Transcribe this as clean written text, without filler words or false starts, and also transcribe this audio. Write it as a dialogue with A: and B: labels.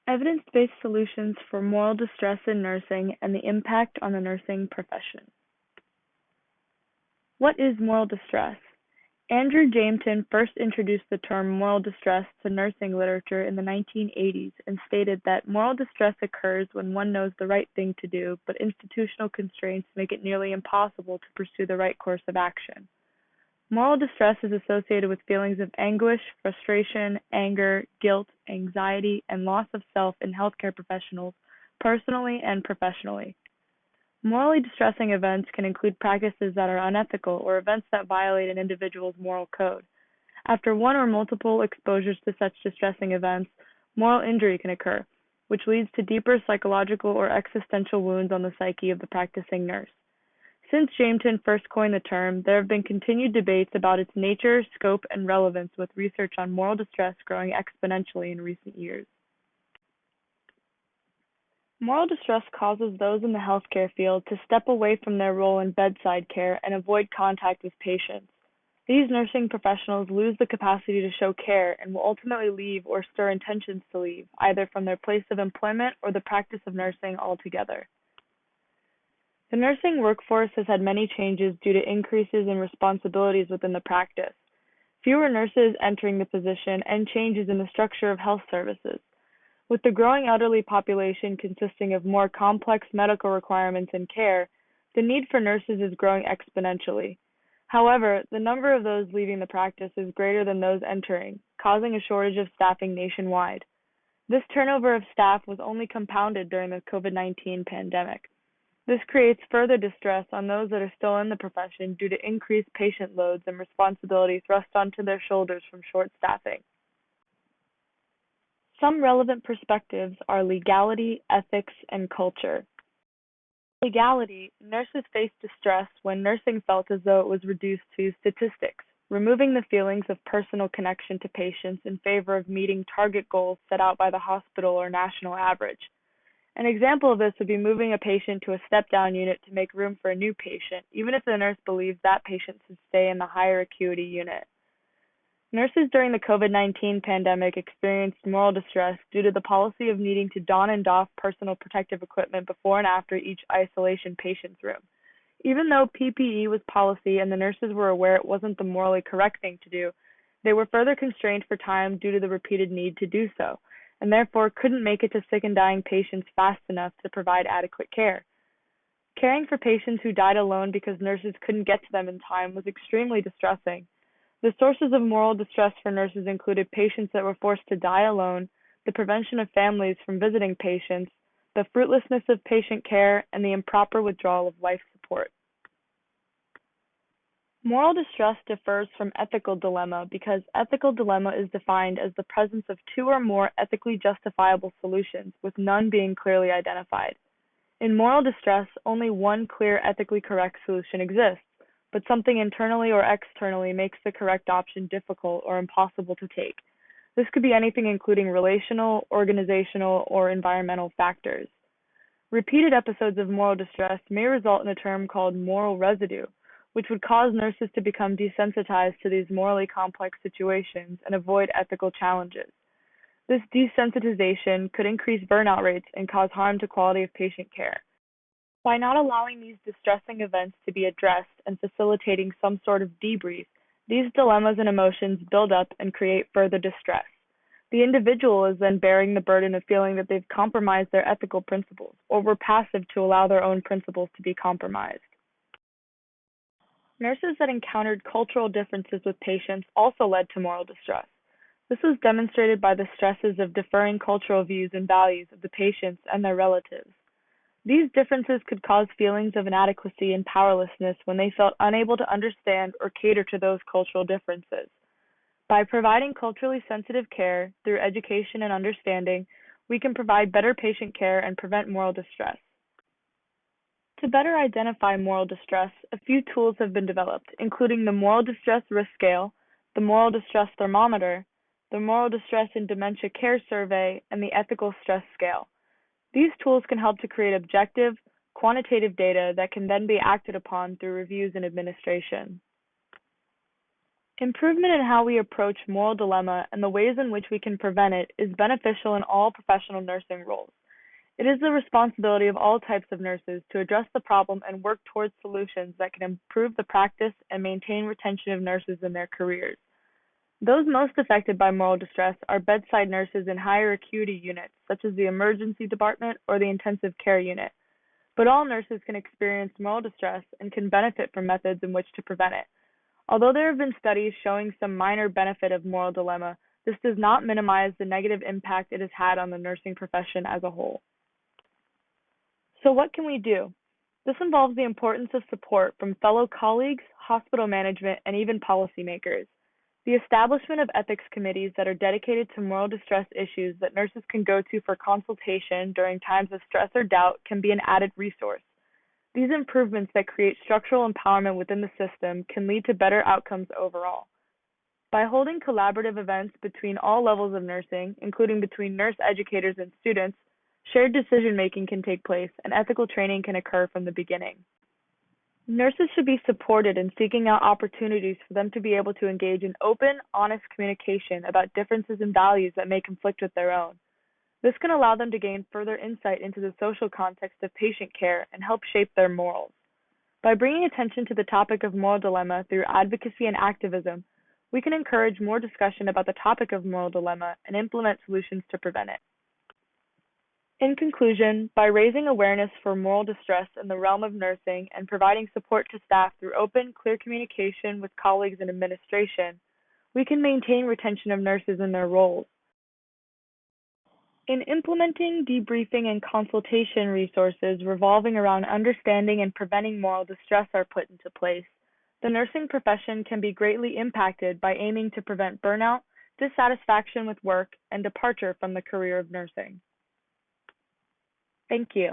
A: Evidence-based solutions for moral distress in nursing and the impact on the nursing profession. What is moral distress? Andrew Jameson first introduced the term moral distress to nursing literature in the 1980s and stated that moral distress occurs when one knows the right thing to do, but institutional constraints make it nearly impossible to pursue the right course of action. Moral distress is associated with feelings of anguish, frustration, anger, guilt, anxiety, and loss of self in healthcare professionals, personally and professionally. Morally distressing events can include practices that are unethical or events that violate an individual's moral code. After one or multiple exposures to such distressing events, moral injury can occur, which leads to deeper psychological or existential wounds on the psyche of the practicing nurse. Since Jameson first coined the term, there have been continued debates about its nature, scope, and relevance, with research on moral distress growing exponentially in recent years. Moral distress causes those in the healthcare field to step away from their role in bedside care and avoid contact with patients. These nursing professionals lose the capacity to show care and will ultimately leave or stir intentions to leave, either from their place of employment or the practice of nursing altogether. The nursing workforce has had many changes due to increases in responsibilities within the practice, fewer nurses entering the position, and changes in the structure of health services. With the growing elderly population consisting of more complex medical requirements and care, the need for nurses is growing exponentially. However, the number of those leaving the practice is greater than those entering, causing a shortage of staffing nationwide. This turnover of staff was only compounded during the COVID-19 pandemic. This creates further distress on those that are still in the profession due to increased patient loads and responsibility thrust onto their shoulders from short staffing. Some relevant perspectives are legality, ethics, and culture. Legality: nurses faced distress when nursing felt as though it was reduced to statistics, removing the feelings of personal connection to patients in favor of meeting target goals set out by the hospital or national average. An example of this would be moving a patient to a step-down unit to make room for a new patient, even if the nurse believes that patient should stay in the higher acuity unit. Nurses during the COVID-19 pandemic experienced moral distress due to the policy of needing to don and doff personal protective equipment before and after each isolation patient's room. Even though PPE was policy and the nurses were aware it wasn't the morally correct thing to do, they were further constrained for time due to the repeated need to do so, and therefore couldn't make it to sick and dying patients fast enough to provide adequate care. Caring for patients who died alone because nurses couldn't get to them in time was extremely distressing. The sources of moral distress for nurses included patients that were forced to die alone, the prevention of families from visiting patients, the fruitlessness of patient care, and the improper withdrawal of life support. Moral distress differs from ethical dilemma because ethical dilemma is defined as the presence of two or more ethically justifiable solutions, with none being clearly identified. In moral distress, only one clear ethically correct solution exists, but something internally or externally makes the correct option difficult or impossible to take. This could be anything including relational, organizational, or environmental factors. Repeated episodes of moral distress may result in a term called moral residue, which would cause nurses to become desensitized to these morally complex situations and avoid ethical challenges. This desensitization could increase burnout rates and cause harm to quality of patient care. By not allowing these distressing events to be addressed and facilitating some sort of debrief, these dilemmas and emotions build up and create further distress. The individual is then bearing the burden of feeling that they've compromised their ethical principles, or were passive to allow their own principles to be compromised. Nurses that encountered cultural differences with patients also led to moral distress. This was demonstrated by the stresses of differing cultural views and values of the patients and their relatives. These differences could cause feelings of inadequacy and powerlessness when they felt unable to understand or cater to those cultural differences. By providing culturally sensitive care through education and understanding, we can provide better patient care and prevent moral distress. To better identify moral distress, a few tools have been developed, including the Moral Distress Risk Scale, the Moral Distress Thermometer, the Moral Distress in Dementia Care Survey, and the Ethical Stress Scale. These tools can help to create objective, quantitative data that can then be acted upon through reviews and administration. Improvement in how we approach moral dilemma and the ways in which we can prevent it is beneficial in all professional nursing roles. It is the responsibility of all types of nurses to address the problem and work towards solutions that can improve the practice and maintain retention of nurses in their careers. Those most affected by moral distress are bedside nurses in higher acuity units, such as the emergency department or the intensive care unit. But all nurses can experience moral distress and can benefit from methods in which to prevent it. Although there have been studies showing some minor benefit of moral dilemma, this does not minimize the negative impact it has had on the nursing profession as a whole. So what can we do? This involves the importance of support from fellow colleagues, hospital management, and even policymakers. The establishment of ethics committees that are dedicated to moral distress issues that nurses can go to for consultation during times of stress or doubt can be an added resource. These improvements that create structural empowerment within the system can lead to better outcomes overall. By holding collaborative events between all levels of nursing, including between nurse educators and students, shared decision-making can take place and ethical training can occur from the beginning. Nurses should be supported in seeking out opportunities for them to be able to engage in open, honest communication about differences in values that may conflict with their own. This can allow them to gain further insight into the social context of patient care and help shape their morals. By bringing attention to the topic of moral dilemma through advocacy and activism, we can encourage more discussion about the topic of moral dilemma and implement solutions to prevent it. In conclusion, by raising awareness for moral distress in the realm of nursing and providing support to staff through open, clear communication with colleagues and administration, we can maintain retention of nurses in their roles. In implementing debriefing and consultation resources revolving around understanding and preventing moral distress are put into place, the nursing profession can be greatly impacted by aiming to prevent burnout, dissatisfaction with work, and departure from the career of nursing. Thank you.